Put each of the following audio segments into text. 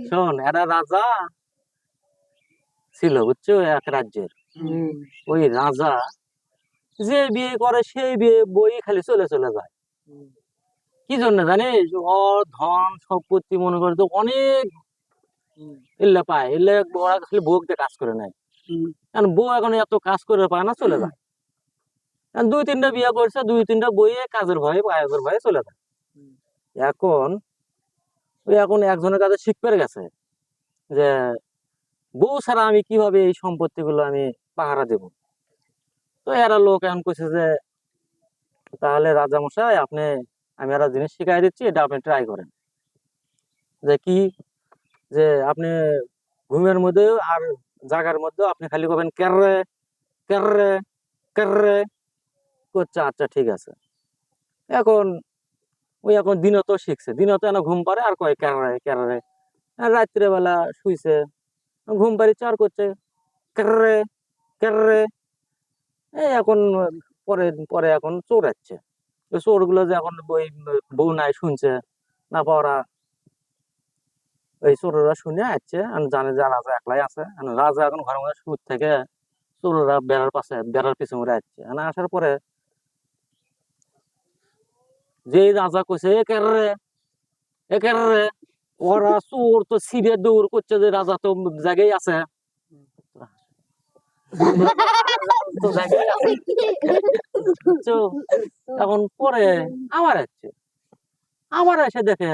শোন, একটা রাজা ছিল বুঝছো এক রাজ্যের। ওই রাজা যে বিয়ে করে সেই বিয়ে বই খালি চলে চলে যায়। কি জন্য জানিস? ওর ধন সম্পত্তি মনে করে তো অনেক ইল্লা পায়, ইল্লা ওরা খালি বউ দিয়ে কাজ করে নেয়। কারণ বউ এখন এত কাজ করে পায় না, চলে যায়। কারণ দুই তিনটা বিয়ে করছে, দুই তিনটা বইয়ে কাজের ভয়ে পায়ের ভয়ে চলে যায়। এখন ওই এখন একজনের কাছে শিখ পেরে গেছে যে বউ ছাড়া আমি কিভাবে এই সম্পত্তি গুলো আমি পাহারা দেব। তো এরা লোক এখন কইছে যে তাহলে রাজা মশাই আপনি, আমি একটা জিনিস শিখাই দিচ্ছি, এটা আপনি ট্রাই করেন। যে কি? যে আপনি ঘুমের মধ্যে আর জাগার মধ্যে আপনি খালি করবেন কেররে কেররে কেররে করছে। আচ্ছা ঠিক আছে। এখন ওই এখন দিনত শিখছে, দিনত এনে ঘুম পারে আর কয় কেররে কেররে। আর রাত্রে বেলা শুইছে, ঘুম পাড়ি চার করছে কেররে কেররে। এই এখন পরে পরে এখন চোর আসছে। ওই চোর গুলো যে এখন ওই বউ নাই শুনছে না পাওয়া, ওই চোরেরা শুনে আসছে, জানে যে রাজা একলাই আছে। রাজা এখন ঘরের মধ্যে সুদ থেকে চোরেরা বেড়ার পাশে বেড়ার পিছনে উড়ে আসছে। আসার পরে যে রাজা কইছে এ কেরে, ওরা চোর তো ছিঁড়ে দৌড় করছে যে রাজা তো জায়গায় আছে, তো জায়গায় আছে। বুঝছো? এখন পরে আবার আসছে, আবার এসে দেখে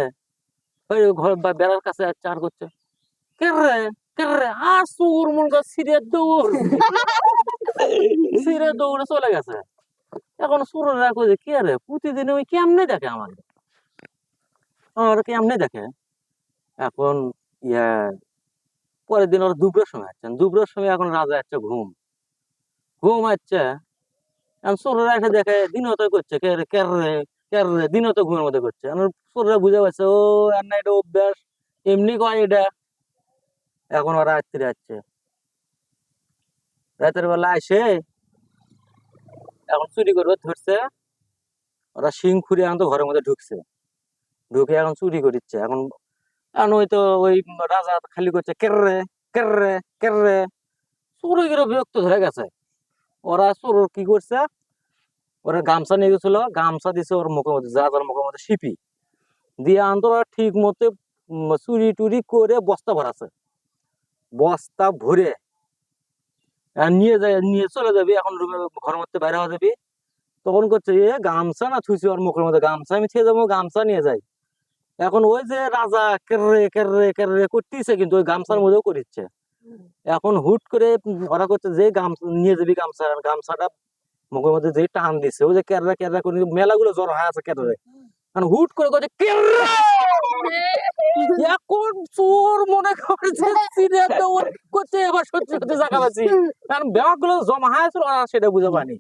ওই ঘর বা বেড়ার কাছে চার করছে কেরে কেরে। আর চোর মনে কর ছিঁড়ে দৌড়ে চলে গেছে। এখন চোরেরা কইছে কি রে, প্রতিদিন ওই কেমনে দেখে আমাকে, আমার কেমনে দেখে। এখন ইয়া পরের দিন ওরা দুপুরের সময় আসছেন, দুপুরের সময় এখন রাজা আসছে ঘুম ঘুম আসছে। এখন চোরেরা এসে দেখে দিনত করছে কেরে কেরে কেরে, দিনত ঘুমের মধ্যে করছে। এখন চোরেরা বুঝে পাচ্ছে ও আর না, এটা অভ্যাস, এমনি কয় এটা। এখন ওরা রাত্রে আসছে, রাতের বেলা আসে এখন চুরি করবে ধরছে। ওরা শিং খুঁড়ে এখন তো ঘরের মধ্যে ঢুকছে, ঢুকে এখন চুরি করিচ্ছে। এখন এখন ওই তো ওই রাজা খালি করছে কেররে কেররে কেররে। চোরের বিরক্ত ধরে গেছে। ওরা চোর কি করছে, ওরা গামছা নিয়ে গেছিল, গামছা দিছে ওর মুখের মধ্যে, রাজার মুখের মধ্যে সিপি দিয়ে আন্তরা ঠিক মতো চুরি টুরি করে বস্তা ভরাছে। বস্তা ভরে নিয়ে যায়, নিয়ে চলে যাবি। এখন ঘরের মধ্যে বাইরে হওয়া যাবি, তখন করছে এ গামছা না থুইছি ওর মুখের মধ্যে, গামছা আমি খেয়ে যাবো, গামছা নিয়ে যাই। এখন ওই যে রাজা কেররে কেররে কেররে করতেছে, কিন্তু ওই গামছার মধ্যেও করিচ্ছে। এখন হুট করে ওরা করছে যে গামছা নিয়ে যাবি, গামছা গামছাটা মুখের মধ্যে যে টান দিচ্ছে, ওই যে কেররা কেররা করে মেলাগুলো জ্বর হয়ে আছে কেররে। মানে হুট করে করছে কেররে। এখন চোর মনে করছে সিরিয়াল করছে, এবার সত্যি সত্যি জায়গা পাচ্ছি, কারণ ব্যাগ গুলো জমা হয়েছিল ওরা সেটা বুঝে পানি।